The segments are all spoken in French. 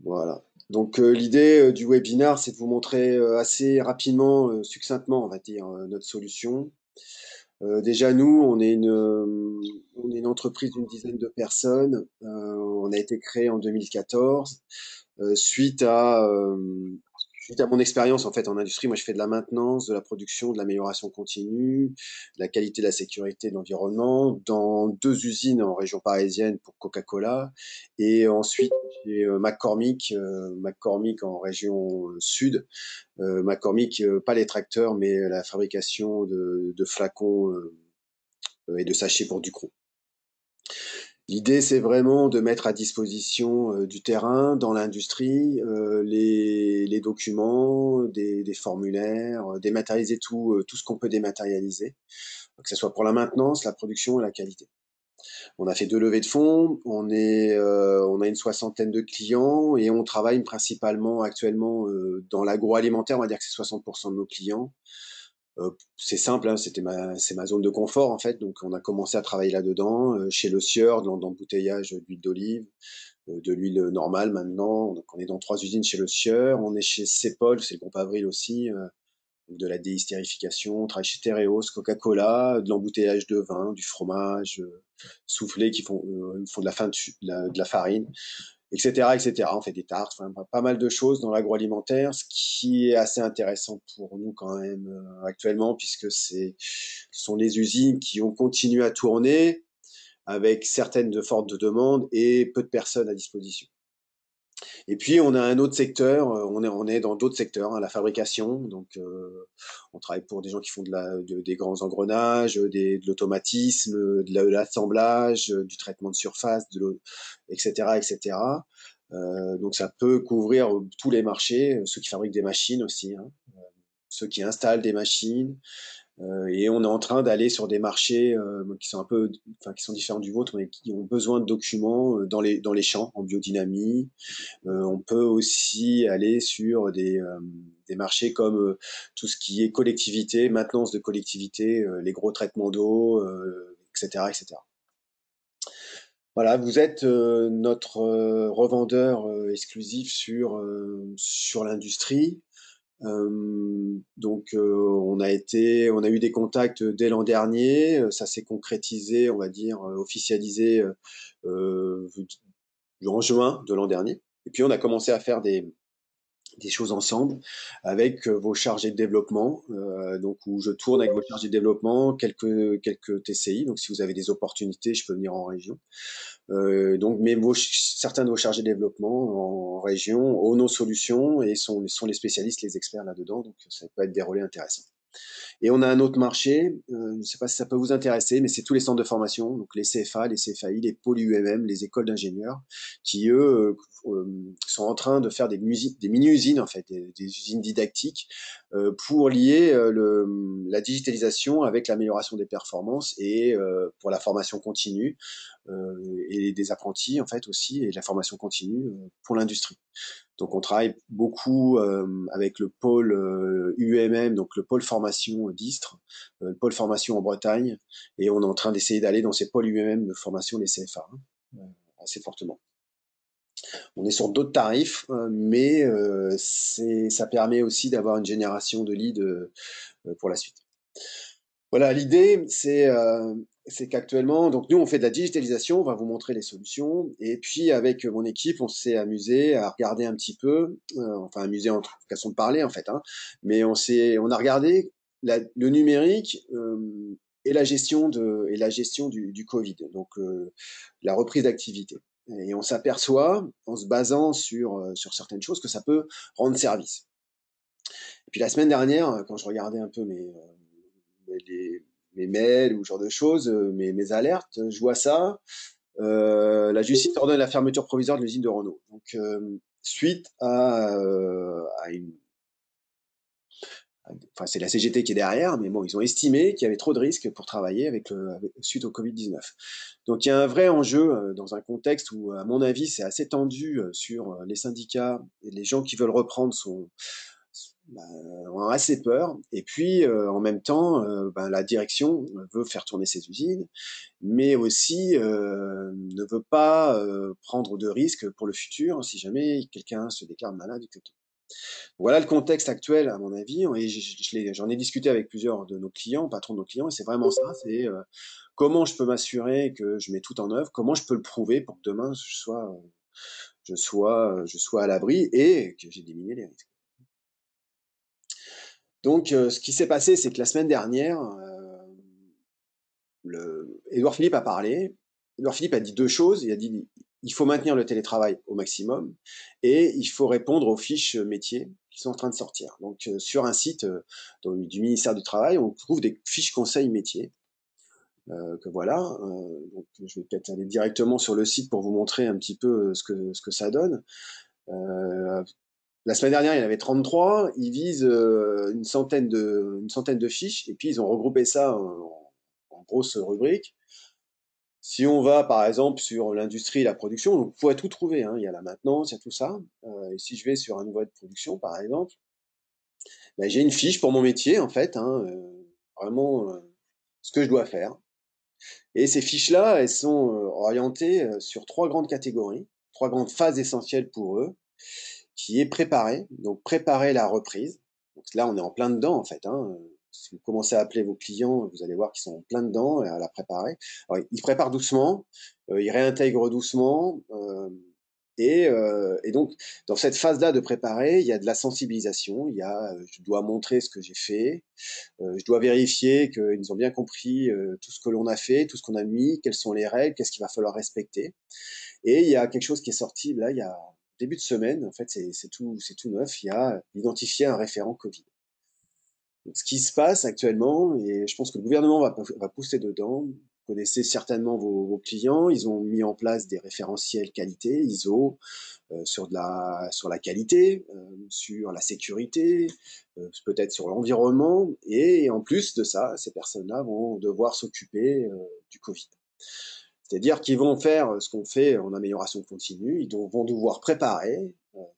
Voilà. Donc l'idée du webinar, c'est de vous montrer assez rapidement, succinctement, on va dire, notre solution. Déjà, nous, on est une entreprise d'une dizaine de personnes. On a été créé en 2014 suite à mon expérience en fait en industrie. Moi, je fais de la maintenance, de la production, de l'amélioration continue, de la qualité, de la sécurité, de l'environnement dans deux usines en région parisienne pour Coca-Cola et ensuite chez McCormick en région sud. McCormick, pas les tracteurs, mais la fabrication de flacons et de sachets pour Ducros. L'idée, c'est vraiment de mettre à disposition du terrain dans l'industrie, les documents, des formulaires, dématérialiser tout ce qu'on peut dématérialiser, que ce soit pour la maintenance, la production et la qualité. On a fait 2 levées de fonds, on a une soixantaine de clients et on travaille principalement actuellement dans l'agroalimentaire, on va dire que c'est 60% de nos clients. C'est simple, hein, c'est ma zone de confort en fait. Donc on a commencé à travailler là-dedans, chez Le Sieur, dans l'embouteillage d'huile d'olive, de l'huile normale maintenant. Donc on est dans 3 usines chez Le Sieur. On est chez Cepol, c'est le groupe Avril aussi, de la déhystérification. On travaille chez Tereos, Coca-Cola, de l'embouteillage de vin, du fromage, soufflé font de de la farine, etc., etc. On fait des tartes, enfin, pas mal de choses dans l'agroalimentaire, ce qui est assez intéressant pour nous quand même actuellement, puisque ce sont les usines qui ont continué à tourner avec certaines de fortes demandes et peu de personnes à disposition. Et puis on a un autre secteur, on est dans d'autres secteurs, hein, la fabrication, donc on travaille pour des gens qui font des grands engrenages, de l'automatisme, de l'assemblage, du traitement de surface, etc., etc. Donc ça peut couvrir tous les marchés, ceux qui fabriquent des machines aussi, hein, ceux qui installent des machines, et on est en train d'aller sur des marchés qui sont enfin qui sont différents du vôtre, mais qui ont besoin de documents dans les champs, en biodynamie. On peut aussi aller sur des marchés comme tout ce qui est collectivité, maintenance de collectivité, les gros traitements d'eau, etc., etc. Voilà, vous êtes notre revendeur exclusif sur l'industrie. Donc on a eu des contacts dès l'an dernier. Ça s'est concrétisé, on va dire, officialisé euh, en juin de l'an dernier. Et puis on a commencé à faire des choses ensemble avec vos chargés de développement, donc où je tourne avec vos chargés de développement, quelques TCI. Donc si vous avez des opportunités, je peux venir en région. Donc, mais certains de vos chargés de développement en région ont nos solutions et sont les spécialistes, les experts là-dedans. Donc ça peut être des relais intéressants. Et on a un autre marché, je ne sais pas si ça peut vous intéresser, mais c'est tous les centres de formation, donc les CFA, les CFAI, les pôles UMM, les écoles d'ingénieurs, qui eux sont en train de faire des mini-usines en fait, des usines didactiques pour lier la digitalisation avec l'amélioration des performances et pour la formation continue et des apprentis en fait aussi et la formation continue pour l'industrie. Donc on travaille beaucoup avec le pôle UMM, donc le pôle formation d'Istres, le pôle formation en Bretagne, et on est en train d'essayer d'aller dans ces pôles UMM de formation, les CFA, hein, assez fortement. On est sur d'autres tarifs, mais ça permet aussi d'avoir une génération de leads pour la suite. Voilà, l'idée, c'est qu'actuellement, donc nous, on fait de la digitalisation, on va vous montrer les solutions, et puis avec mon équipe, on s'est amusé à regarder un petit peu, enfin amusé en façon de parler en fait, hein, mais on a regardé le numérique et la gestion du Covid, donc la reprise d'activité. Et on s'aperçoit, en se basant sur certaines choses, que ça peut rendre service. Et puis la semaine dernière, quand je regardais un peu les- mes mails ou ce genre de choses, mes alertes, je vois ça. La justice ordonne la fermeture provisoire de l'usine de Renault. Donc, suite à une. Enfin, c'est la CGT qui est derrière, mais bon, ils ont estimé qu'il y avait trop de risques pour travailler suite au Covid-19. Donc, il y a un vrai enjeu dans un contexte où, à mon avis, c'est assez tendu sur les syndicats et les gens qui veulent reprendre on a assez peur. Et puis, en même temps, la direction veut faire tourner ses usines, mais aussi ne veut pas prendre de risques pour le futur si jamais quelqu'un se déclare malade, etc. Voilà le contexte actuel, à mon avis, et j'en ai discuté avec plusieurs de nos clients, patrons de nos clients, et c'est vraiment ça, c'est comment je peux m'assurer que je mets tout en œuvre, comment je peux le prouver pour que demain je sois à l'abri et que j'ai diminué les risques. Donc, ce qui s'est passé, c'est que la semaine dernière, Édouard Philippe a parlé. Édouard Philippe a dit deux choses. Il a dit il faut maintenir le télétravail au maximum et il faut répondre aux fiches métiers qui sont en train de sortir. Donc, sur un site du ministère du Travail, on trouve des fiches conseils métiers. Que voilà, donc je vais peut-être aller directement sur le site pour vous montrer un petit peu ce que ça donne. La semaine dernière, il y en avait 33. Ils visent une centaine de fiches et puis ils ont regroupé ça en grosses rubriques. Si on va par exemple sur l'industrie et la production, donc vous pourrez tout trouver, hein. Il y a la maintenance, il y a tout ça. Et si je vais sur un nouveau de production par exemple, j'ai une fiche pour mon métier en fait, hein, vraiment ce que je dois faire. Et ces fiches-là, elles sont orientées sur trois grandes catégories, trois grandes phases essentielles pour eux, qui est préparer, donc préparer la reprise. Donc là, on est en plein dedans en fait, hein. Si vous commencez à appeler vos clients, vous allez voir qu'ils sont en plein dedans et à la préparer. Alors, ils préparent doucement, ils réintègrent doucement, et donc dans cette phase-là de préparer, il y a de la sensibilisation, il y a je dois montrer ce que j'ai fait, je dois vérifier qu'ils ont bien compris tout ce que l'on a fait, tout ce qu'on a mis, quelles sont les règles, qu'est-ce qu'il va falloir respecter. Et il y a quelque chose qui est sorti là, il y a début de semaine, en fait, c'est tout neuf. Il y a identifié un référent Covid. Donc, ce qui se passe actuellement, et je pense que le gouvernement va pousser dedans. Vous connaissez certainement vos clients. Ils ont mis en place des référentiels qualité ISO sur la qualité, sur la sécurité, peut-être sur l'environnement. Et en plus de ça, ces personnes-là vont devoir s'occuper du Covid. C'est-à-dire qu'ils vont faire ce qu'on fait en amélioration continue, ils vont devoir préparer,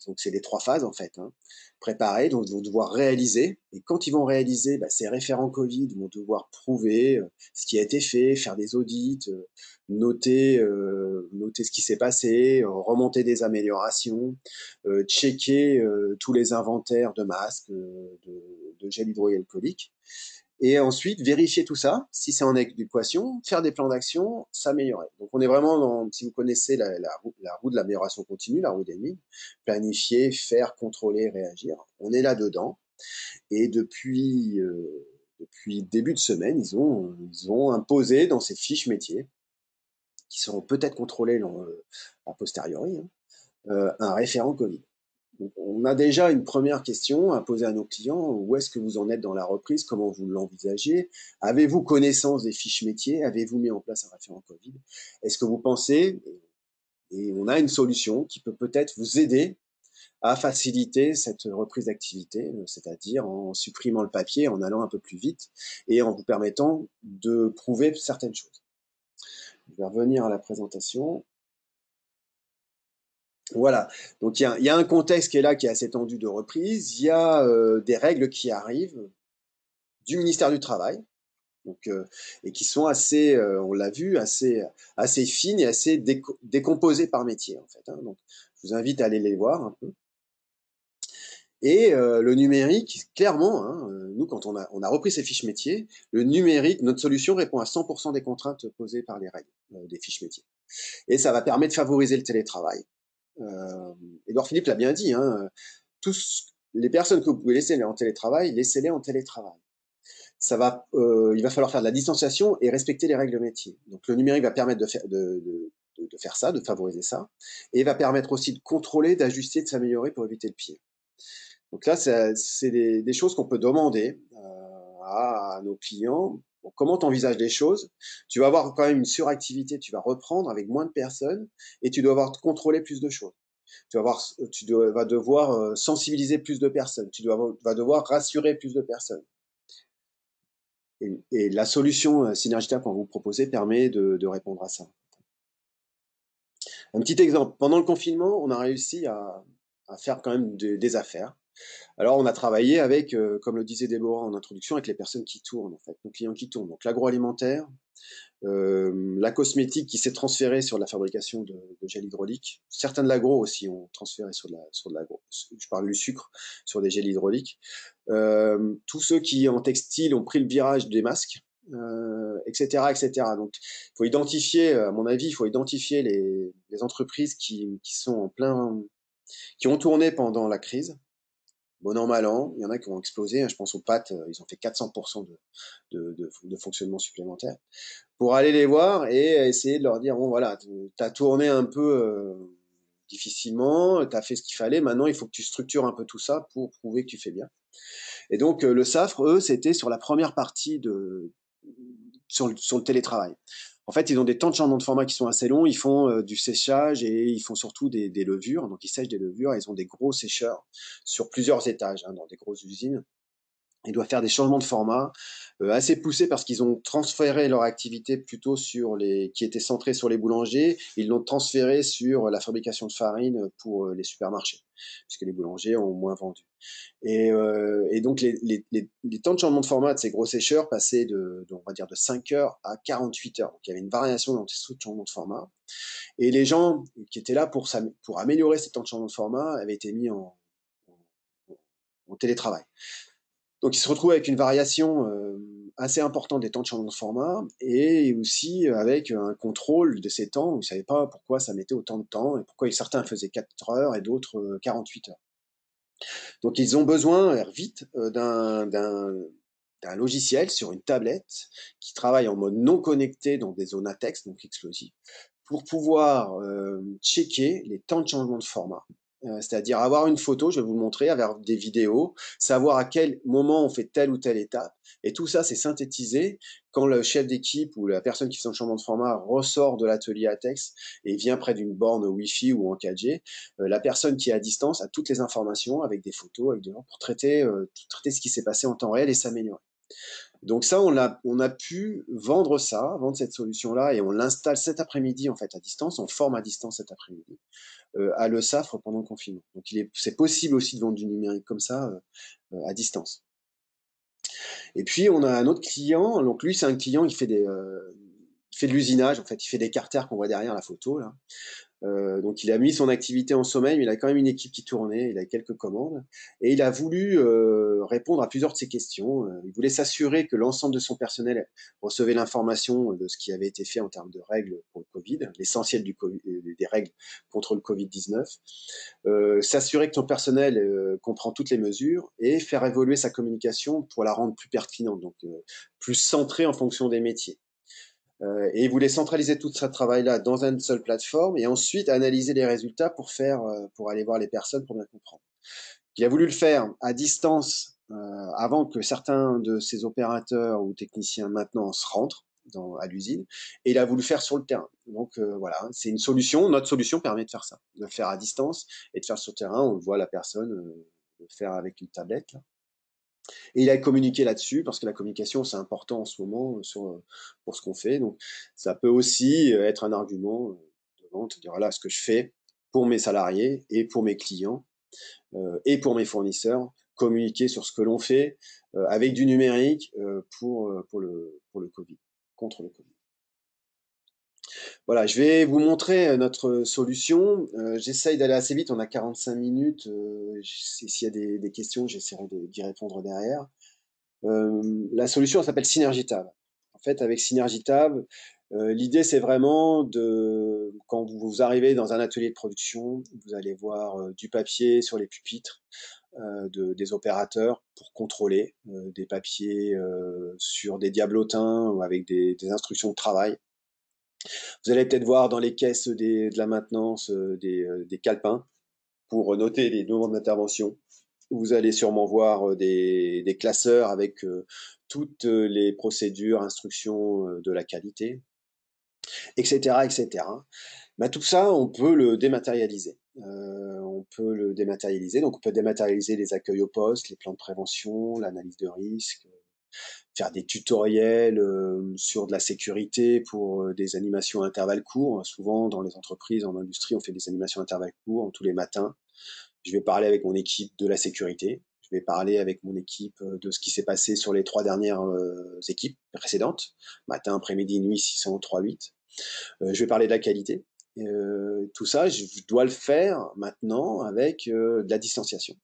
donc c'est les trois phases en fait, hein. Préparer, donc ils vont devoir réaliser, et quand ils vont réaliser, ces référents Covid vont devoir prouver ce qui a été fait, faire des audits, noter ce qui s'est passé, remonter des améliorations, checker tous les inventaires de masques, de gel hydroalcoolique, et ensuite vérifier tout ça, si c'est en adéquation, faire des plans d'action, s'améliorer. Donc on est vraiment dans, si vous connaissez la roue de l'amélioration continue, la roue d'Enigme, planifier, faire, contrôler, réagir. On est là-dedans. Et depuis début de semaine, ils ont imposé dans ces fiches métiers, qui seront peut-être contrôlées a posteriori, hein, un référent Covid. Donc, on a déjà une première question à poser à nos clients. Où est-ce que vous en êtes dans la reprise? Comment vous l'envisagez? Avez-vous connaissance des fiches métiers? Avez-vous mis en place un référent Covid? Est-ce que vous pensez, et on a une solution qui peut peut-être vous aider à faciliter cette reprise d'activité, c'est-à-dire en supprimant le papier, en allant un peu plus vite et en vous permettant de prouver certaines choses. Je vais revenir à la présentation. Voilà, donc il y a un contexte qui est là, qui est assez tendu de reprise. Il y a des règles qui arrivent du ministère du Travail, donc, et qui sont assez, on l'a vu, assez fines et assez décomposées par métier en fait, hein. Donc, je vous invite à aller les voir un peu. Et le numérique, clairement, hein, nous quand on a repris ces fiches métiers, le numérique, notre solution répond à 100% des contraintes posées par les règles des fiches métiers. Et ça va permettre de favoriser le télétravail. Édouard Philippe l'a bien dit, hein, tous les personnes que vous pouvez laisser en télétravail, laissez-les en télétravail. Il va falloir faire de la distanciation et respecter les règles métier. Donc le numérique va permettre de faire ça, de favoriser ça, et va permettre aussi de contrôler, d'ajuster, de s'améliorer pour éviter le pire. Donc là, c'est des choses qu'on peut demander à nos clients. Bon, comment tu envisages les choses? Tu vas avoir quand même une suractivité, tu vas reprendre avec moins de personnes et tu dois avoir contrôlé plus de choses. Vas devoir sensibiliser plus de personnes, vas devoir rassurer plus de personnes. Et la solution Synergita qu'on vous proposez permet de répondre à ça. Un petit exemple, pendant le confinement, on a réussi à faire quand même des affaires. Alors, on a travaillé avec, comme le disait Déborah en introduction, avec les personnes qui tournent, en fait, nos clients qui tournent. Donc, l'agroalimentaire, la cosmétique qui s'est transférée sur la fabrication de gel hydraulique. Certains de l'agro aussi ont transféré sur de l'agro. Je parle du sucre sur des gels hydrauliques. Tous ceux qui en textile ont pris le virage des masques, etc., etc. Donc, il faut identifier, à mon avis, il faut identifier les entreprises qui sont en plein, qui ont tourné pendant la crise. Bon an, mal an, il y en a qui ont explosé. Hein, je pense aux pâtes, ils ont fait 400% de fonctionnement supplémentaire. Pour aller les voir et essayer de leur dire, bon voilà, t'as tourné un peu difficilement, t'as fait ce qu'il fallait, maintenant il faut que tu structures un peu tout ça pour prouver que tu fais bien. Et donc le SAFRE, eux, c'était sur la première partie sur le télétravail. En fait, ils ont des temps de changement de format qui sont assez longs. Ils font du séchage et ils font surtout des levures. Donc, ils sèchent des levures. Ils ont des gros sécheurs sur plusieurs étages, hein, dans des grosses usines. Ils doivent faire des changements de format assez poussés parce qu'ils ont transféré leur activité plutôt qui était centrée sur les boulangers. Ils l'ont transféré sur la fabrication de farine pour les supermarchés, puisque les boulangers ont moins vendu. Et donc les temps de changement de format de ces gros sécheurs passaient on va dire de 5 heures à 48 heures. Donc il y avait une variation dans ces changements de format. Et les gens qui étaient là pour améliorer ces temps de changement de format avaient été mis en télétravail. Donc ils se retrouvent avec une variation assez importante des temps de changement de format et aussi avec un contrôle de ces temps. Ils ne savaient pas pourquoi ça mettait autant de temps et pourquoi certains faisaient 4 heures et d'autres 48 heures. Donc ils ont besoin vite d'un logiciel sur une tablette qui travaille en mode non connecté dans des zones à texte, donc explosives, pour pouvoir checker les temps de changement de format. C'est-à-dire avoir une photo, je vais vous le montrer, avoir des vidéos, savoir à quel moment on fait telle ou telle étape. Et tout ça, c'est synthétisé quand le chef d'équipe ou la personne qui fait le changement de format ressort de l'atelier à texte et vient près d'une borne Wi-Fi ou en 4G. La personne qui est à distance a toutes les informations avec des photos, pour traiter ce qui s'est passé en temps réel et s'améliorer. Donc ça, on a pu vendre cette solution-là, et on l'installe cet après-midi en fait à distance, on forme à distance cet après-midi à Le Safre pendant le confinement. Donc c'est possible aussi de vendre du numérique comme ça à distance. Et puis on a un autre client, donc lui c'est un client qui il fait de l'usinage en fait, il fait des carters qu'on voit derrière la photo là. Donc il a mis son activité en sommeil, mais il a quand même une équipe qui tournait, il a quelques commandes, et il a voulu répondre à plusieurs de ses questions. Il voulait s'assurer que l'ensemble de son personnel recevait l'information de ce qui avait été fait en termes de règles pour le Covid, l'essentiel des règles contre le Covid-19, s'assurer que son personnel comprend toutes les mesures, et faire évoluer sa communication pour la rendre plus pertinente, donc plus centrée en fonction des métiers. Et il voulait centraliser tout ce travail-là dans une seule plateforme et ensuite analyser les résultats pour aller voir les personnes pour bien comprendre. Il a voulu le faire à distance avant que certains de ses opérateurs ou techniciens maintenant se rentrent à l'usine, et il a voulu le faire sur le terrain. Donc voilà, c'est une solution. Notre solution permet de faire ça, de le faire à distance et de faire sur le terrain. On voit la personne le faire avec une tablette là. Et il a communiqué là-dessus, parce que la communication, c'est important en ce moment pour ce qu'on fait. Donc, ça peut aussi être un argument de vente, de dire voilà ce que je fais pour mes salariés et pour mes clients et pour mes fournisseurs, communiquer sur ce que l'on fait avec du numérique pour le Covid, contre le Covid. Voilà, je vais vous montrer notre solution. J'essaye d'aller assez vite, on a 45 minutes. S'il y a des questions, j'essaierai d'y répondre derrière. La solution s'appelle SynergyTab. En fait, avec SynergyTab, l'idée c'est vraiment quand vous arrivez dans un atelier de production, vous allez voir du papier sur les pupitres des opérateurs pour contrôler, des papiers sur des diablotins ou avec des instructions de travail. Vous allez peut-être voir dans les caisses de la maintenance des calepins pour noter les demandes d'intervention. Vous allez sûrement voir des classeurs avec toutes les procédures, instructions de la qualité, etc., etc. Bah, tout ça, on peut le dématérialiser. Donc on peut dématérialiser les accueils au poste, les plans de prévention, l'analyse de risque, faire des tutoriels sur de la sécurité pour des animations à intervalles courts. Souvent, dans les entreprises, en industrie, on fait des animations à intervalles courts tous les matins Je vais parler avec mon équipe de la sécurité. Je vais parler avec mon équipe de ce qui s'est passé sur les 3 dernières équipes précédentes, matin, après-midi, nuit, 600, 3, 8. Je vais parler de la qualité. Tout ça, je dois le faire maintenant avec de la distanciation.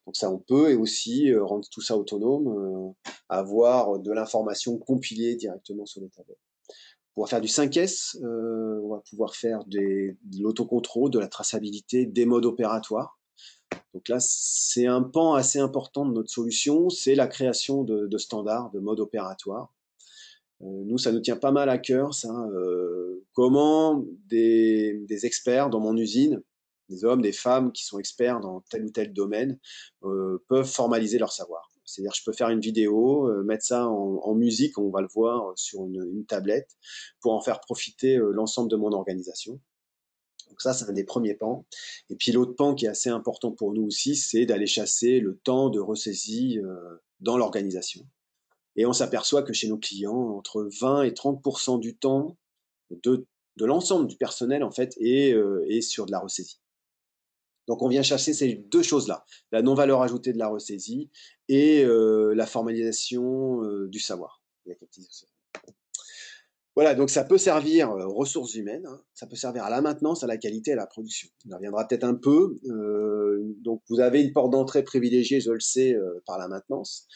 Donc ça, on peut aussi rendre tout ça autonome, avoir de l'information compilée directement sur les tablettes. Pouvoir faire du 5S, on va pouvoir faire de l'autocontrôle, de la traçabilité, des modes opératoires. Donc là, c'est un pan assez important de notre solution, c'est la création de standards, de modes opératoires. Nous, ça nous tient pas mal à cœur, ça. Comment des experts dans mon usine, des hommes, des femmes qui sont experts dans tel ou tel domaine, peuvent formaliser leur savoir. C'est-à-dire, je peux faire une vidéo, mettre ça en musique, on va le voir sur une tablette, pour en faire profiter l'ensemble de mon organisation. Donc ça, c'est un des premiers pans. Et puis l'autre pan qui est assez important pour nous aussi, c'est d'aller chasser le temps de ressaisie dans l'organisation. Et on s'aperçoit que chez nos clients, entre 20 et 30% du temps de l'ensemble du personnel, en fait, est sur de la ressaisie. Donc on vient chasser ces deux choses-là, la non-valeur ajoutée de la ressaisie et la formalisation du savoir. Voilà, donc ça peut servir aux ressources humaines, hein, ça peut servir à la maintenance, à la qualité, à la production. On y reviendra peut-être un peu. Donc vous avez une porte d'entrée privilégiée, je le sais, par la maintenance.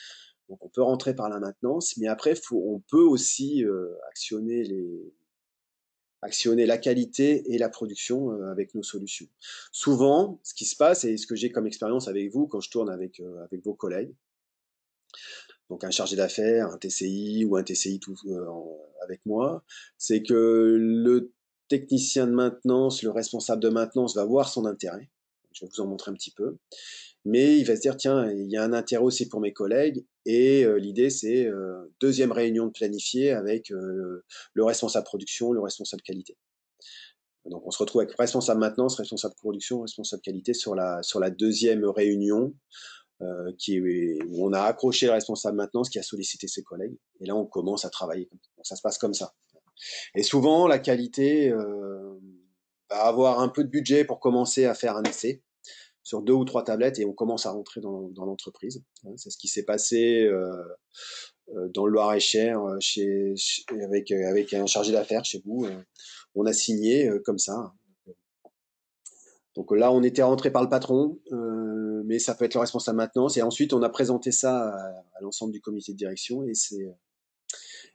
Donc on peut rentrer par la maintenance, mais après on peut aussi actionner la qualité et la production avec nos solutions. Souvent, ce qui se passe et ce que j'ai comme expérience avec vous quand je tourne avec vos collègues, donc un chargé d'affaires, un TCI ou un TCI avec moi, c'est que le technicien de maintenance, le responsable de maintenance va voir son intérêt. Je vais vous en montrer un petit peu. Mais il va se dire, tiens, il y a un intérêt aussi pour mes collègues. Et l'idée, c'est deuxième réunion de planifier avec le responsable production, le responsable qualité. Donc on se retrouve avec responsable maintenance, responsable production, responsable qualité sur la deuxième réunion où on a accroché le responsable maintenance qui a sollicité ses collègues. Et là, on commence à travailler. Donc, ça se passe comme ça. Et souvent, la qualité va avoir un peu de budget pour commencer à faire un essai sur 2 ou 3 tablettes et on commence à rentrer dans l'entreprise. C'est ce qui s'est passé dans le Loir-et-Cher avec un chargé d'affaires chez vous. On a signé comme ça. Donc là, on était rentré par le patron, mais ça peut être le responsable maintenance. Et ensuite, on a présenté ça à l'ensemble du comité de direction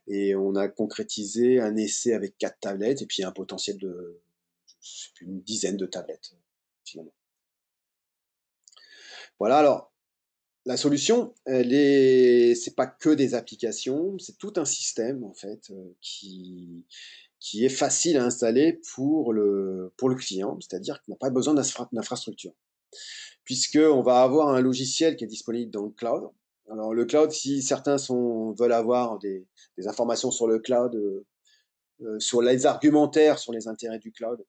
et on a concrétisé un essai avec 4 tablettes et puis un potentiel de une dizaine de tablettes finalement. Voilà, alors la solution, c'est pas que des applications, c'est tout un système en fait qui est facile à installer pour le client, c'est-à-dire qu'il n'a pas besoin d'infrastructure, puisque on va avoir un logiciel qui est disponible dans le cloud. Alors le cloud, si certains veulent avoir des informations sur le cloud, sur les argumentaires, sur les intérêts du cloud,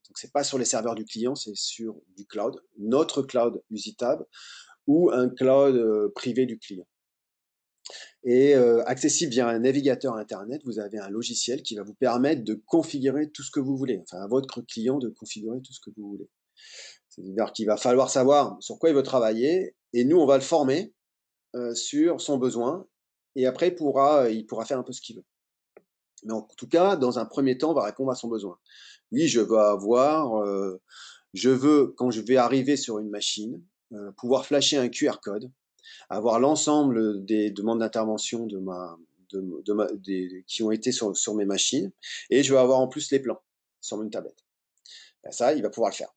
donc c'est pas sur les serveurs du client, c'est sur du cloud, notre cloud usitable ou un cloud privé du client. Et accessible via un navigateur internet, vous avez un logiciel qui va vous permettre de configurer tout ce que vous voulez, enfin à votre client de configurer tout ce que vous voulez. C'est-à-dire qu'il va falloir savoir sur quoi il veut travailler et nous on va le former sur son besoin et après il pourra faire un peu ce qu'il veut. Mais en tout cas, dans un premier temps, on va répondre à son besoin. Oui, je veux quand je vais arriver sur une machine, pouvoir flasher un QR code, avoir l'ensemble des demandes d'intervention qui ont été sur mes machines, et je vais avoir en plus les plans sur une tablette. Ben ça, il va pouvoir le faire.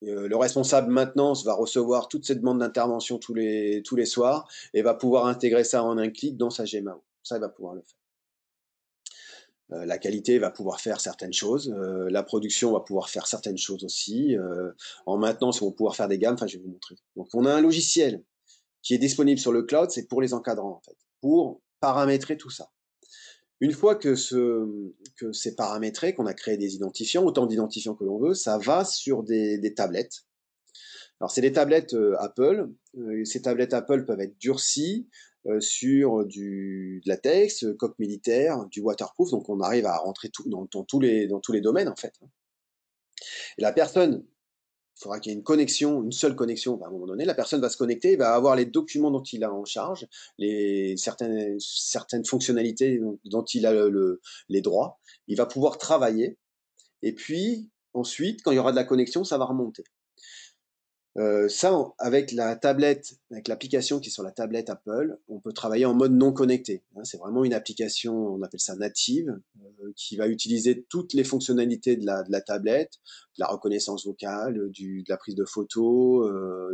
Le responsable maintenance va recevoir toutes ces demandes d'intervention tous les soirs et va pouvoir intégrer ça en un clic dans sa Gmao. Ça, il va pouvoir le faire. La qualité va pouvoir faire certaines choses, la production va pouvoir faire certaines choses aussi, en maintenance, on va pouvoir faire des gammes, enfin je vais vous montrer. Donc on a un logiciel qui est disponible sur le cloud, c'est pour les encadrants en fait, pour paramétrer tout ça. Une fois que c'est paramétré, qu'on a créé des identifiants, autant d'identifiants que l'on veut, ça va sur des tablettes. Alors c'est des tablettes Apple, ces tablettes Apple peuvent être durcies, sur du latex, coque militaire, du waterproof, donc on arrive à rentrer dans tous les domaines en fait. Et la personne faudra qu'il y ait une connexion, une seule connexion. À un moment donné, la personne va se connecter, va avoir les documents dont il a en charge, certaines fonctionnalités dont il a les droits. Il va pouvoir travailler. Et puis, ensuite, quand il y aura de la connexion, ça va remonter. Ça, avec la tablette, avec l'application qui est sur la tablette Apple, on peut travailler en mode non connecté. C'est vraiment une application, on appelle ça native, qui va utiliser toutes les fonctionnalités de la tablette, de la reconnaissance vocale, de la prise de photos,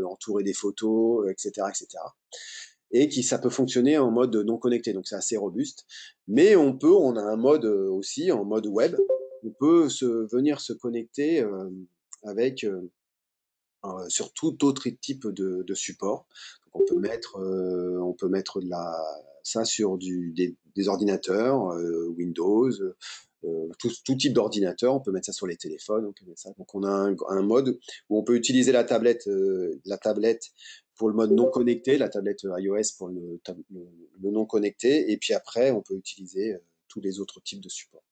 entourer des photos, etc., etc. Et ça peut fonctionner en mode non connecté, donc c'est assez robuste. Mais on a un mode aussi en mode web. On peut venir se connecter avec sur tout autre type de support. Donc on peut mettre ça sur des ordinateurs, Windows, tout type d'ordinateur. On peut mettre ça sur les téléphones. On peut mettre ça. Donc on a un mode où on peut utiliser la tablette pour le mode non connecté, la tablette iOS pour le non connecté, et puis après on peut utiliser tous les autres types de supports.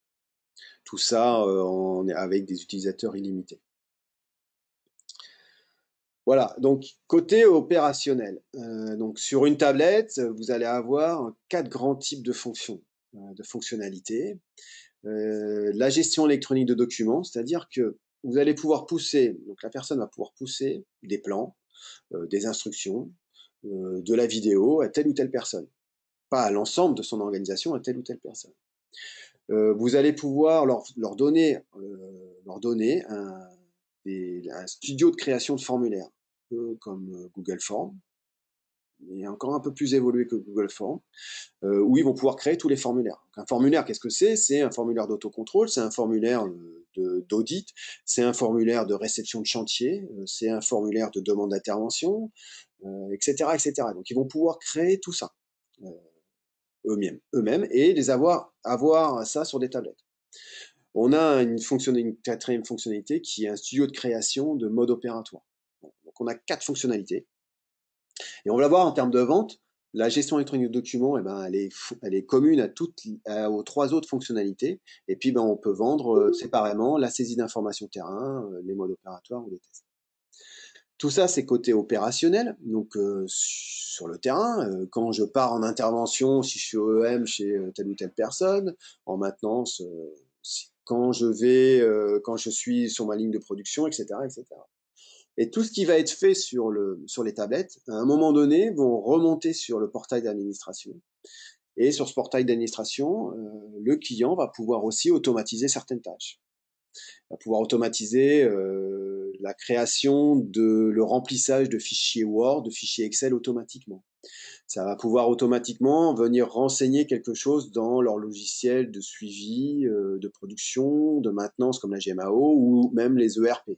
Tout ça avec des utilisateurs illimités. Voilà, donc côté opérationnel, donc sur une tablette, vous allez avoir 4 grands types de fonctions, de fonctionnalités. La gestion électronique de documents, c'est-à-dire que vous allez pouvoir pousser, donc la personne va pouvoir pousser des plans, des instructions, de la vidéo à telle ou telle personne, pas à l'ensemble de son organisation, à telle ou telle personne. Vous allez pouvoir leur donner un studio de création de formulaires, un peu comme Google Forms, mais encore un peu plus évolué que Google Forms, où ils vont pouvoir créer tous les formulaires. Donc, un formulaire, qu'est-ce que c'est? C'est un formulaire d'autocontrôle, c'est un formulaire d'audit, c'est un formulaire de réception de chantier, c'est un formulaire de demande d'intervention, etc., etc. Donc ils vont pouvoir créer tout ça eux-mêmes et avoir ça sur des tablettes. On a une quatrième fonctionnalité qui est un studio de création de mode opératoire. Donc on a 4 fonctionnalités. Et on va voir en termes de vente, la gestion électronique de documents, elle est commune aux 3 autres fonctionnalités. Et puis on peut vendre séparément la saisie d'informations terrain, les modes opératoires ou les tests. Tout ça, c'est côté opérationnel, donc sur le terrain, quand je pars en intervention, si je suis OEM chez telle ou telle personne, en maintenance, quand je suis sur ma ligne de production, etc., etc. Et tout ce qui va être fait sur les tablettes, à un moment donné, vont remonter sur le portail d'administration. Et sur ce portail d'administration, le client va pouvoir aussi automatiser certaines tâches. Va pouvoir automatiser la création le remplissage de fichiers Word, de fichiers Excel automatiquement. Ça va pouvoir automatiquement venir renseigner quelque chose dans leur logiciel de suivi, de production, de maintenance comme la GMAO ou même les ERP,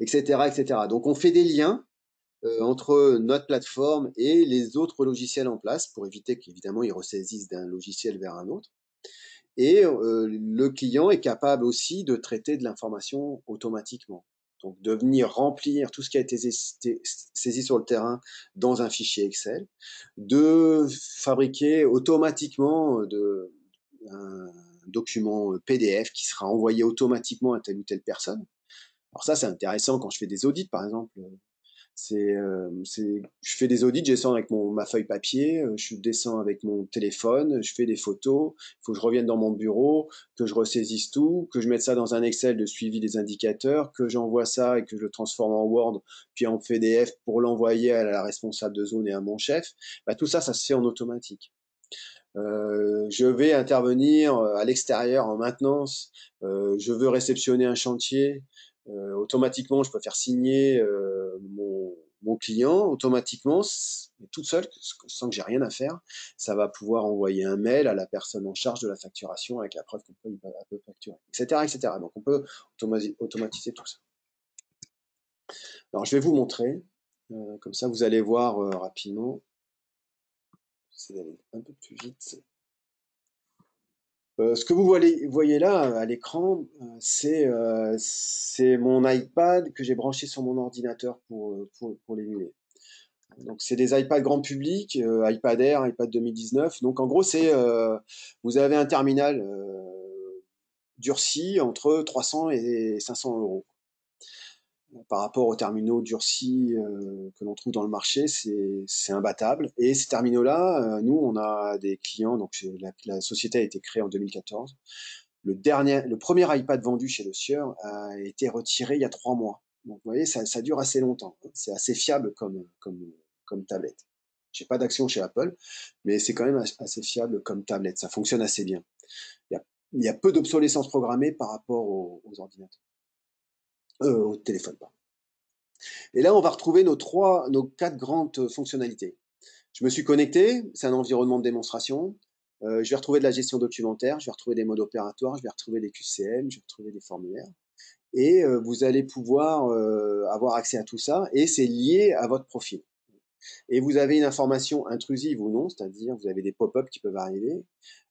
etc., etc. Donc on fait des liens entre notre plateforme et les autres logiciels en place pour éviter qu'évidemment ils ressaisissent d'un logiciel vers un autre. Et le client est capable aussi de traiter de l'information automatiquement. Donc de venir remplir tout ce qui a été saisi sur le terrain dans un fichier Excel, de fabriquer automatiquement un document PDF qui sera envoyé automatiquement à telle ou telle personne. Alors ça, c'est intéressant quand je fais des audits, par exemple. Je fais des audits, je descends avec ma feuille papier, je descends avec mon téléphone, je fais des photos, il faut que je revienne dans mon bureau, que je ressaisisse tout, que je mette ça dans un Excel de suivi des indicateurs, que j'envoie ça et que je le transforme en Word, puis en PDF pour l'envoyer à la responsable de zone et à mon chef. Bah, tout ça, ça se fait en automatique. Je vais intervenir à l'extérieur en maintenance, je veux réceptionner un chantier, automatiquement je peux faire signer mon client automatiquement, toute seule, sans que j'ai rien à faire, ça va pouvoir envoyer un mail à la personne en charge de la facturation avec la preuve qu'on peut facturer, etc., etc. Donc on peut automatiser tout ça. Alors je vais vous montrer, comme ça vous allez voir rapidement. J'essaie d'aller un peu plus vite. Ce que vous voyez là à l'écran, c'est mon iPad que j'ai branché sur mon ordinateur pour l'émuler. Donc c'est des iPads grand public, iPad Air, iPad 2019. Donc en gros vous avez un terminal durci entre 300 et 500 euros. par rapport aux terminaux durcis que l'on trouve dans le marché, c'est imbattable. Et ces terminaux-là, nous, on a des clients, donc la société a été créée en 2014. Le premier iPad vendu chez Le Sieur a été retiré il y a 3 mois. Donc, vous voyez, ça dure assez longtemps. C'est assez fiable comme tablette. J'ai pas d'action chez Apple, mais c'est quand même assez fiable comme tablette. Ça fonctionne assez bien. Il y a, il y a peu d'obsolescence programmée par rapport aux ordinateurs, aux téléphones, pardon. Et là, on va retrouver nos 4 grandes fonctionnalités. Je me suis connecté, c'est un environnement de démonstration. Je vais retrouver de la gestion documentaire, je vais retrouver des modes opératoires, je vais retrouver des QCM, je vais retrouver des formulaires. Et vous allez pouvoir avoir accès à tout ça, et c'est lié à votre profil. Et vous avez une information intrusive ou non, c'est-à-dire vous avez des pop-up qui peuvent arriver.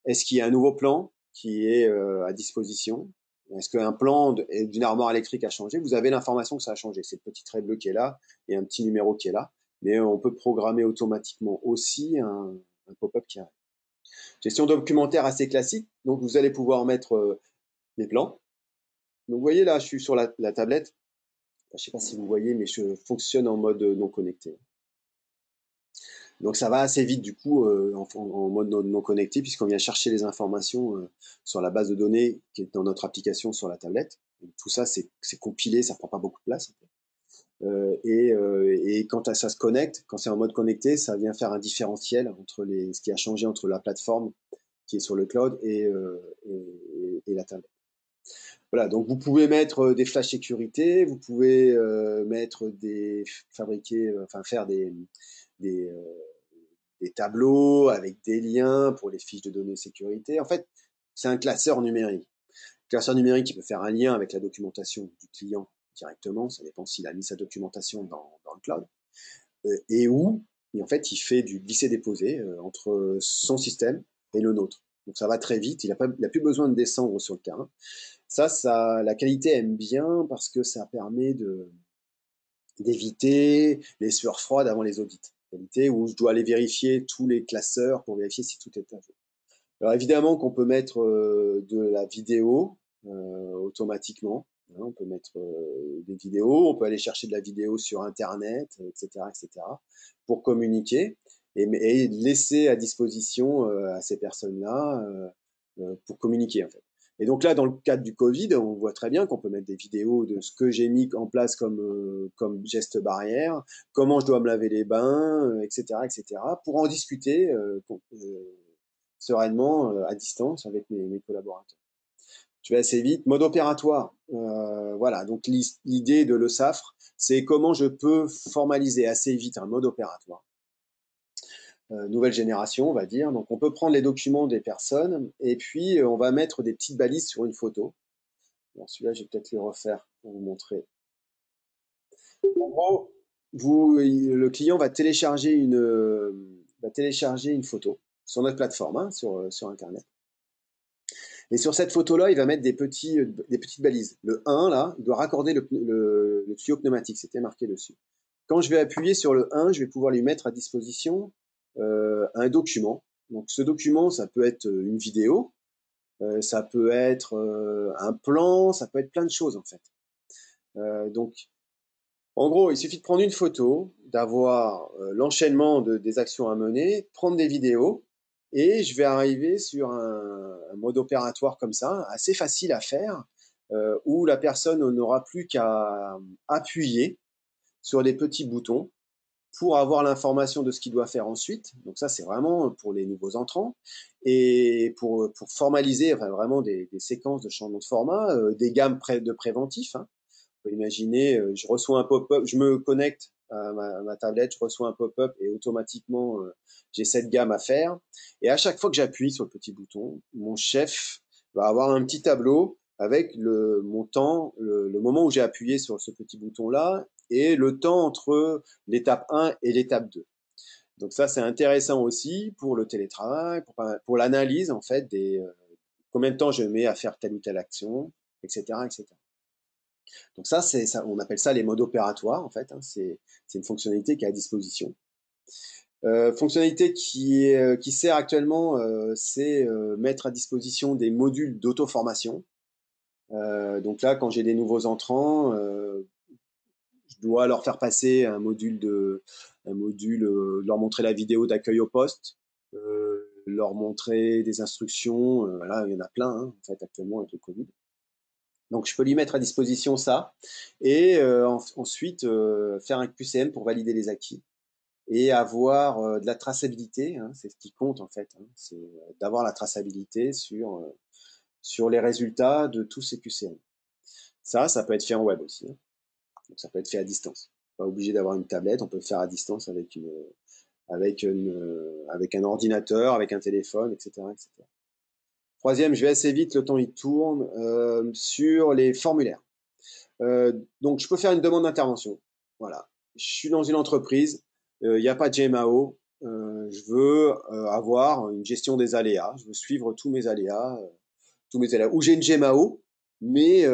Est-ce qu'il y a un nouveau plan qui est à disposition? Est-ce qu'un plan d'une armoire électrique a changé? Vous avez l'information que ça a changé. C'est le petit trait bleu qui est là et un petit numéro qui est là. Mais on peut programmer automatiquement aussi un pop-up qui arrive. Gestion documentaire assez classique. Donc vous allez pouvoir mettre les plans. Donc vous voyez là, je suis sur la tablette. Je ne sais pas si vous voyez, mais je fonctionne en mode non connecté. Donc ça va assez vite du coup en mode non connecté puisqu'on vient chercher les informations sur la base de données qui est dans notre application sur la tablette. Donc, tout ça c'est compilé, ça prend pas beaucoup de place. Et quand ça se connecte, quand c'est en mode connecté, ça vient faire un différentiel entre ce qui a changé entre la plateforme qui est sur le cloud et la tablette. Voilà, donc vous pouvez mettre des flashs sécurité, vous pouvez faire des, des tableaux avec des liens pour les fiches de données sécurité. En fait, c'est un classeur numérique. Le classeur numérique qui peut faire un lien avec la documentation du client directement, ça dépend s'il a mis sa documentation dans le cloud, et en fait, il fait du glisser-déposer entre son système et le nôtre. Donc ça va très vite, il n'a plus besoin de descendre sur le terrain. La qualité aime bien parce que ça permet d'éviter les sueurs froides avant les audits. Qualité où je dois aller vérifier tous les classeurs pour vérifier si tout est à jour. Alors évidemment qu'on peut mettre de la vidéo automatiquement. Hein, on peut mettre des vidéos, on peut aller chercher de la vidéo sur Internet, etc., pour communiquer et laisser à disposition à ces personnes-là pour communiquer en fait. Et donc là, dans le cadre du Covid, on voit très bien qu'on peut mettre des vidéos de ce que j'ai mis en place comme geste barrière, comment je dois me laver les bains, etc., pour en discuter sereinement à distance avec mes collaborateurs. Je vais assez vite. Mode opératoire. Voilà, donc l'idée de Le Safre, c'est comment je peux formaliser assez vite un mode opératoire. Nouvelle génération, on va dire. Donc on peut prendre les documents des personnes et puis on va mettre des petites balises sur une photo. Bon, celui-là, je vais peut-être le refaire pour vous montrer. En gros, le client va télécharger une photo sur notre plateforme, hein, sur Internet. Et sur cette photo-là, il va mettre des petites balises. Le 1, là, il doit raccorder le tuyau pneumatique, c'était marqué dessus. Quand je vais appuyer sur le 1, je vais pouvoir lui mettre à disposition un document. Donc ce document, ça peut être une vidéo, ça peut être un plan, ça peut être plein de choses en fait. Donc en gros, il suffit de prendre une photo, d'avoir l'enchaînement des actions à mener, prendre des vidéos, et je vais arriver sur un mode opératoire comme ça, assez facile à faire, où la personne n'aura plus qu'à appuyer sur des petits boutons pour avoir l'information de ce qu'il doit faire ensuite. Donc ça, c'est vraiment pour les nouveaux entrants. Et pour formaliser vraiment des séquences de changement de format, des gammes de préventif, hein. On peut imaginer, je reçois un pop-up, je me connecte à ma tablette, je reçois un pop-up et automatiquement, j'ai cette gamme à faire. Et à chaque fois que j'appuie sur le petit bouton, mon chef va avoir un petit tableau avec mon temps, le moment où j'ai appuyé sur ce petit bouton-là et le temps entre l'étape 1 et l'étape 2. Donc ça, c'est intéressant aussi pour le télétravail, pour l'analyse en fait combien de temps je mets à faire telle ou telle action, etc., etc. Donc ça, on appelle ça les modes opératoires en fait. Hein, c'est une fonctionnalité qui est à disposition. Fonctionnalité qui sert actuellement, c'est mettre à disposition des modules d'auto-formation. Donc là, quand j'ai des nouveaux entrants, dois leur faire passer leur montrer la vidéo d'accueil au poste, leur montrer des instructions. Là, il y en a plein, hein, en fait, actuellement avec le Covid. Donc, je peux lui mettre à disposition ça et ensuite faire un QCM pour valider les acquis et avoir de la traçabilité. Hein, c'est ce qui compte en fait. Hein, c'est d'avoir la traçabilité sur les résultats de tous ces QCM. Ça peut être fait en web aussi. Hein. Donc, ça peut être fait à distance. Pas obligé d'avoir une tablette, on peut le faire à distance avec un ordinateur, avec un téléphone, etc., etc. Troisième, je vais assez vite, le temps il tourne, sur les formulaires. Donc, je peux faire une demande d'intervention. Voilà. Je suis dans une entreprise, il n'y a pas de GMAO. Je veux avoir une gestion des aléas. Je veux suivre tous mes aléas. Ou j'ai une GMAO, mais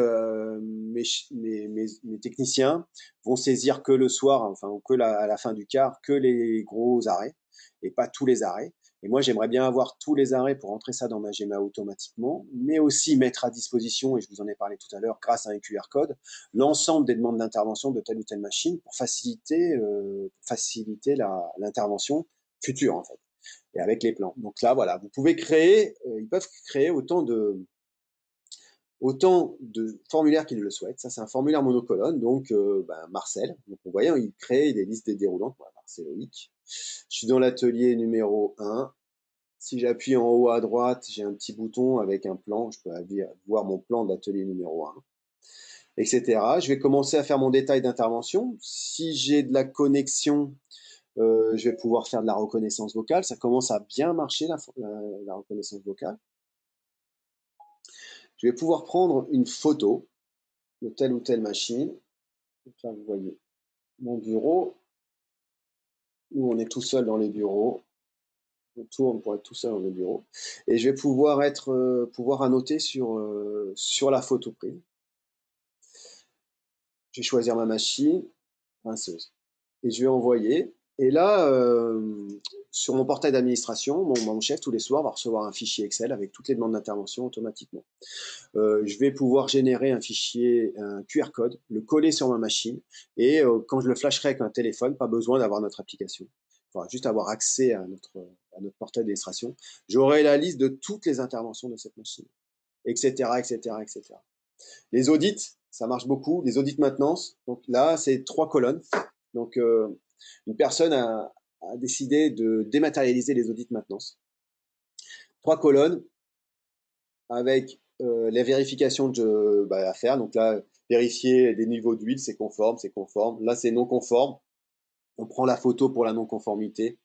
mes techniciens vont saisir que le soir, enfin, ou que à la fin du quart, que les gros arrêts et pas tous les arrêts. Et moi, j'aimerais bien avoir tous les arrêts pour entrer ça dans ma GMA automatiquement, mais aussi mettre à disposition, et je vous en ai parlé tout à l'heure, grâce à un QR code, l'ensemble des demandes d'intervention de telle ou telle machine pour faciliter l'intervention future, en fait, et avec les plans. Donc là, voilà, vous pouvez créer, ils peuvent créer autant de formulaires qu'ils le souhaitent. Ça, c'est un formulaire monocolonne, donc Marcel. Donc, vous voyez, il crée des listes déroulantes. Voilà, Marceloïc. Je suis dans l'atelier numéro 1. Si j'appuie en haut à droite, j'ai un petit bouton avec un plan. Je peux voir mon plan d'atelier numéro 1, etc. Je vais commencer à faire mon détail d'intervention. Si j'ai de la connexion, je vais pouvoir faire de la reconnaissance vocale. Ça commence à bien marcher, la reconnaissance vocale. Je vais pouvoir prendre une photo de telle ou telle machine. Donc là, vous voyez mon bureau. Nous, on est tout seul dans les bureaux. On tourne pour être tout seul dans les bureaux. Et je vais pouvoir annoter sur la photo prise. Je vais choisir ma machine, pinceuse. Et je vais envoyer. Et là, sur mon portail d'administration, mon chef, tous les soirs, va recevoir un fichier Excel avec toutes les demandes d'intervention automatiquement. Je vais pouvoir générer un fichier, un QR code, le coller sur ma machine, et quand je le flasherai avec un téléphone, pas besoin d'avoir notre application. Il faudra juste avoir accès à notre portail d'administration. J'aurai la liste de toutes les interventions de cette machine, etc., etc., etc. Les audits, ça marche beaucoup. Les audits maintenance, donc là, c'est 3 colonnes. Donc, une personne a décidé de dématérialiser les audits maintenance. 3 colonnes avec la vérification à faire. Donc là, vérifier des niveaux d'huile, c'est conforme, c'est conforme. Là, c'est non conforme. On prend la photo pour la non-conformité.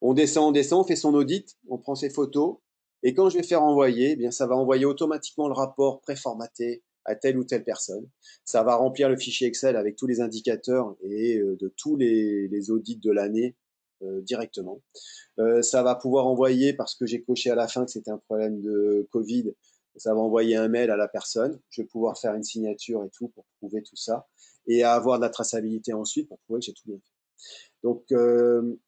On descend, on fait son audit, on prend ses photos. Et quand je vais faire envoyer, eh bien, ça va envoyer automatiquement le rapport préformaté à telle ou telle personne. Ça va remplir le fichier Excel avec tous les indicateurs et de tous les audits de l'année directement. Ça va pouvoir envoyer, parce que j'ai coché à la fin que c'était un problème de Covid, ça va envoyer un mail à la personne. Je vais pouvoir faire une signature et tout pour prouver tout ça et avoir de la traçabilité ensuite pour prouver que j'ai tout bien fait. Donc,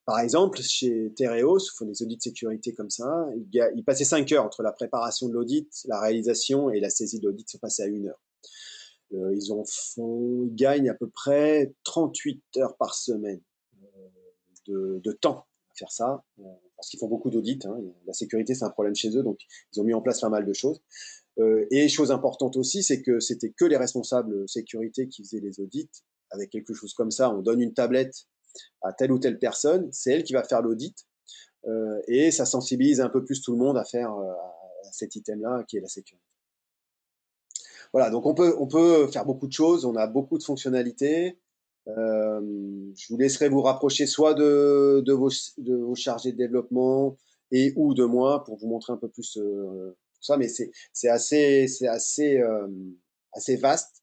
par exemple, chez Tereos, ils font des audits de sécurité comme ça. Ils passaient 5 heures entre la préparation de l'audit, la réalisation et la saisie de l'audit, se passait à 1 heure. Ils gagnent à peu près 38 heures par semaine de temps à faire ça, parce qu'ils font beaucoup d'audits. Hein. La sécurité, c'est un problème chez eux, donc ils ont mis en place pas mal de choses. Et chose importante aussi, c'est que c'était que les responsables sécurité qui faisaient les audits. Avec quelque chose comme ça, on donne une tablette à telle ou telle personne, c'est elle qui va faire l'audit, et ça sensibilise un peu plus tout le monde à faire à cet item-là qui est la sécurité. Voilà, donc on peut faire beaucoup de choses, on a beaucoup de fonctionnalités. Je vous laisserai vous rapprocher soit de vos chargés de développement et ou de moi pour vous montrer un peu plus tout ça, mais c'est assez vaste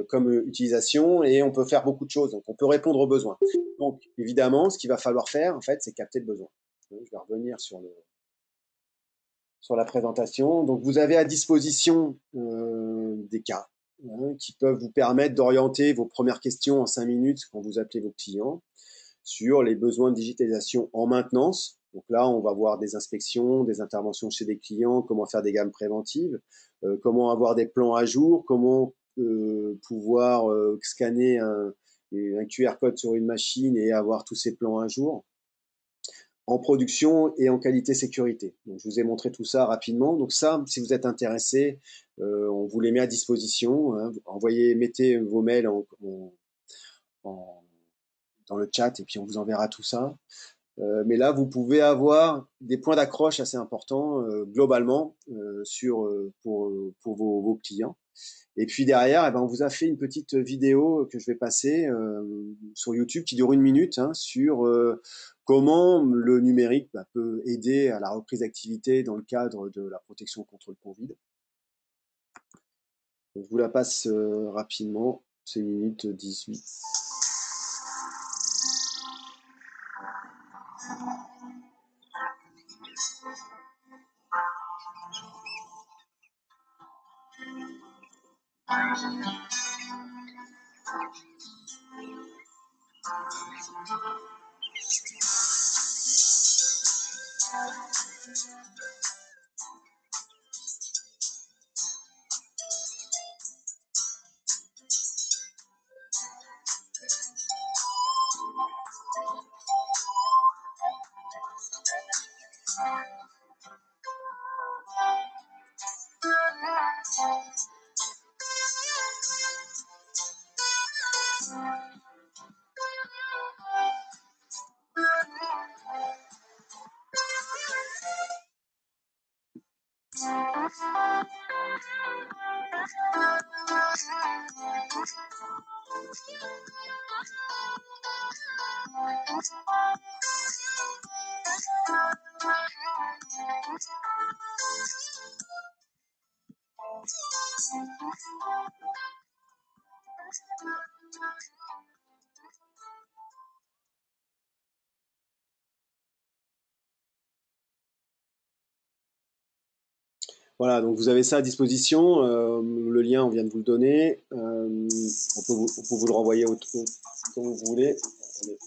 comme utilisation et on peut faire beaucoup de choses, donc on peut répondre aux besoins. Donc évidemment, ce qu'il va falloir faire, en fait, c'est capter le besoin. Je vais revenir sur la présentation. Donc vous avez à disposition des cas qui peuvent vous permettre d'orienter vos premières questions en 5 minutes quand vous appelez vos clients sur les besoins de digitalisation en maintenance. Donc là, on va voir des inspections, des interventions chez des clients, comment faire des gammes préventives, comment avoir des plans à jour, comment pouvoir scanner un QR code sur une machine et avoir tous ces plans un jour en production et en qualité sécurité. Donc, je vous ai montré tout ça rapidement. Donc ça, si vous êtes intéressé, on vous les met à disposition. Hein. Envoyez, mettez vos mails en, dans le chat et puis on vous enverra tout ça. Mais là, vous pouvez avoir des points d'accroche assez importants globalement pour vos clients. Et puis derrière, eh ben, on vous a fait une petite vidéo que je vais passer sur YouTube qui dure 1 minute hein, sur comment le numérique peut aider à la reprise d'activité dans le cadre de la protection contre le Covid. Donc, je vous la passe rapidement, c'est 1 minute 18. Voilà, donc vous avez ça à disposition. Le lien, on vient de vous le donner. On peut vous le renvoyer comme vous voulez. Attendez,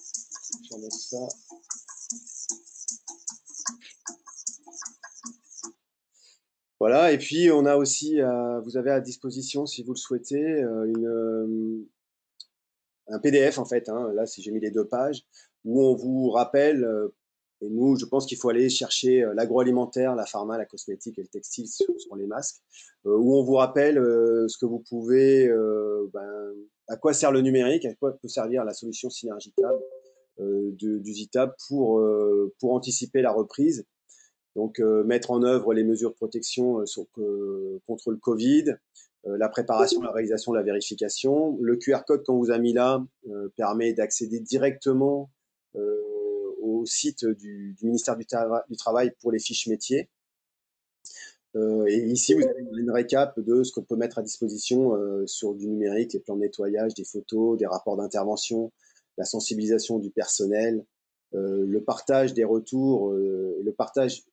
je vais ça. Voilà, et puis on a aussi, vous avez à disposition, si vous le souhaitez, un PDF en fait. Hein, là, si j'ai mis les 2 pages, où on vous rappelle. Et nous, je pense qu'il faut aller chercher l'agroalimentaire, la pharma, la cosmétique et le textile sur les masques, où on vous rappelle ce que vous pouvez, à quoi sert le numérique, à quoi peut servir la solution synergitable du ZITAB pour anticiper la reprise. Donc, mettre en œuvre les mesures de protection contre le Covid, la préparation, la réalisation, la vérification. Le QR code qu'on vous a mis là permet d'accéder directement au site du ministère du Travail pour les fiches métiers. Et ici, vous avez une récap de ce qu'on peut mettre à disposition sur du numérique, les plans de nettoyage, des photos, des rapports d'intervention, la sensibilisation du personnel, le partage des retours, le partage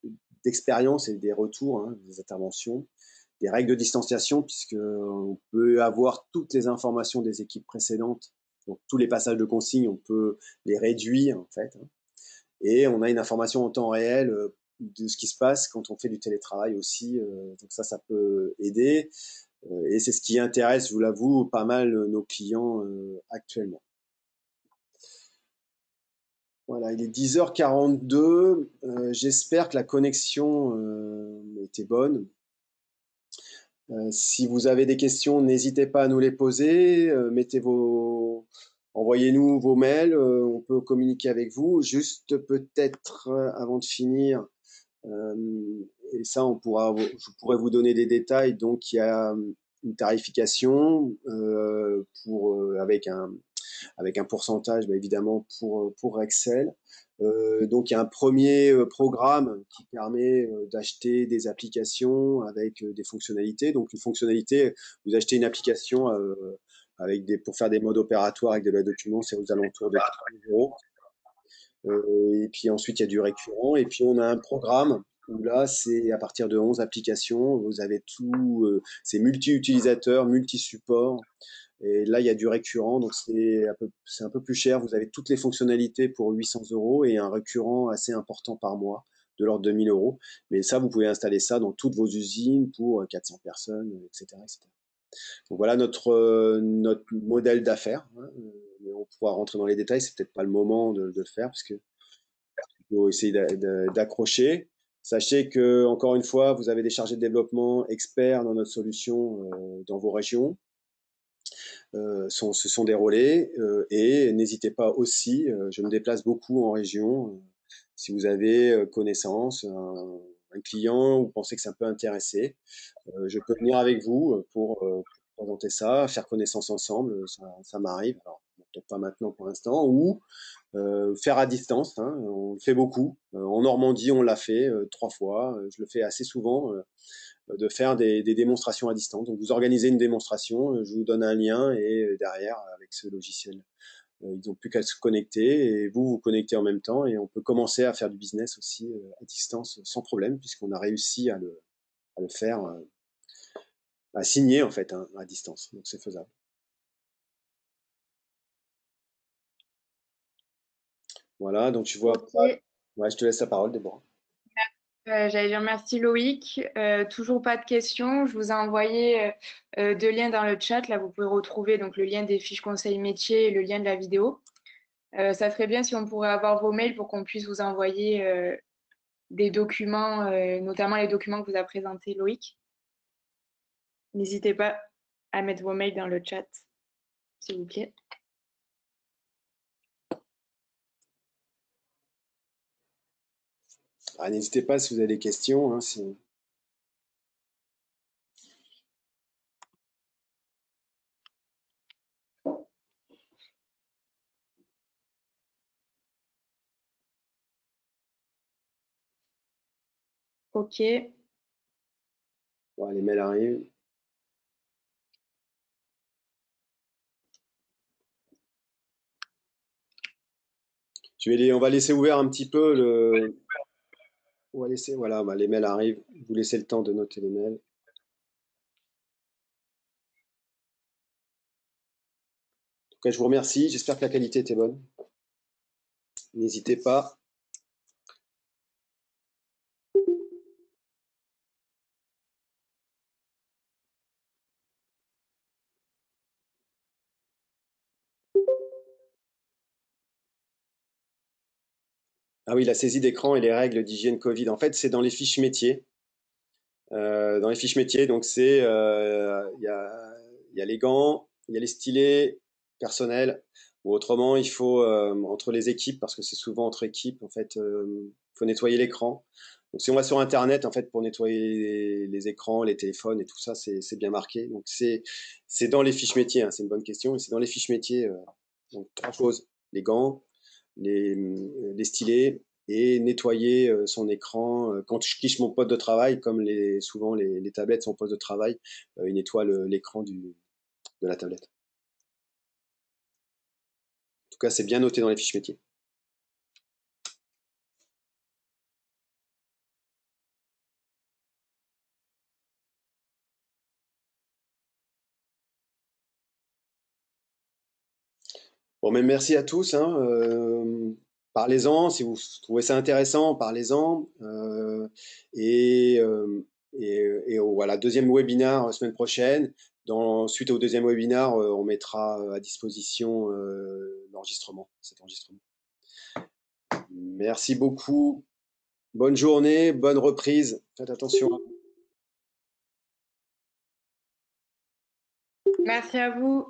d'expériences et des retours hein, des interventions, des règles de distanciation, puisqu'on peut avoir toutes les informations des équipes précédentes, donc tous les passages de consignes, on peut les réduire en fait. Hein, et on a une information en temps réel de ce qui se passe quand on fait du télétravail aussi. Donc ça peut aider. Et c'est ce qui intéresse, je vous l'avoue, pas mal nos clients actuellement. Voilà, il est 10h42. J'espère que la connexion était bonne. Si vous avez des questions, n'hésitez pas à nous les poser. Envoyez-nous vos mails. On peut communiquer avec vous. Juste peut-être avant de finir, et ça, je pourrais vous donner des détails. Donc, il y a une tarification avec un pourcentage, évidemment, pour Excel. Donc, il y a un premier programme qui permet d'acheter des applications avec des fonctionnalités. Donc, une fonctionnalité, vous achetez une application pour faire des modes opératoires avec de la document, c'est aux alentours de 4 €. Et puis ensuite, il y a du récurrent. Et puis, on a un programme où là, c'est à partir de 11 applications. Vous avez tout, c'est multi-utilisateurs, multi-supports. Et là, il y a du récurrent, donc c'est un peu plus cher. Vous avez toutes les fonctionnalités pour 800 € et un récurrent assez important par mois, de l'ordre de 1 000 €. Mais ça, vous pouvez installer ça dans toutes vos usines pour 400 personnes, etc., etc. Donc voilà notre modèle d'affaires. Hein. Mais on pouvoir rentrer dans les détails, c'est peut-être pas le moment de le faire parce que faut essayer d'accrocher. Sachez que, encore une fois, vous avez des chargés de développement experts dans notre solution dans vos régions. Se sont déroulés et n'hésitez pas aussi, je me déplace beaucoup en région. Si vous avez connaissance, un client ou pensez que ça peut intéresser, je peux venir avec vous pour présenter ça, faire connaissance ensemble, ça m'arrive. Alors, peut-être pas maintenant pour l'instant, ou faire à distance, hein, on le fait beaucoup. En Normandie, on l'a fait 3 fois. Je le fais assez souvent, de faire des démonstrations à distance. Donc vous organisez une démonstration, je vous donne un lien et derrière, avec ce logiciel, ils n'ont plus qu'à se connecter et vous vous connectez en même temps et on peut commencer à faire du business aussi à distance sans problème puisqu'on a réussi à le faire, à signer en fait hein, à distance. Donc c'est faisable. Voilà, donc tu vois. Ok. Ouais, je te laisse la parole, Déborah. J'allais dire merci Loïc. Toujours pas de questions. Je vous ai envoyé 2 liens dans le chat. Là, vous pouvez retrouver donc le lien des fiches conseils métiers et le lien de la vidéo. Ça serait bien si on pourrait avoir vos mails pour qu'on puisse vous envoyer des documents, notamment les documents que vous a présentés Loïc. N'hésitez pas à mettre vos mails dans le chat, s'il vous plaît. Ah, n'hésitez pas si vous avez des questions. Hein, si... Ok. Ouais, les mails arrivent. On va laisser ouvert un petit peu le. On va laisser, voilà, bah, les mails arrivent. Vous laissez le temps de noter les mails. En tout cas, je vous remercie. J'espère que la qualité était bonne. N'hésitez pas. Ah oui, la saisie d'écran et les règles d'hygiène Covid. En fait, c'est dans les fiches métiers. Dans les fiches métiers, donc il y a les gants, il y a les stylets personnels, ou autrement, il faut entre les équipes, parce que c'est souvent entre équipes, en fait, il faut nettoyer l'écran. Donc si on va sur Internet, en fait, pour nettoyer les écrans, les téléphones et tout ça, c'est bien marqué. Donc c'est dans les fiches métiers, hein, c'est une bonne question, et c'est dans les fiches métiers. Donc 3 choses, les gants, les stylets, et nettoyer son écran. Quand je quiche mon poste de travail, comme souvent les tablettes sont poste de travail, il nettoie l'écran de la tablette. En tout cas, c'est bien noté dans les fiches métiers. Bon, mais merci à tous. Hein, parlez-en, si vous trouvez ça intéressant, parlez-en. Voilà, deuxième webinaire semaine prochaine. Suite au deuxième webinaire, on mettra à disposition cet enregistrement. Merci beaucoup. Bonne journée, bonne reprise. Faites attention. Merci à vous.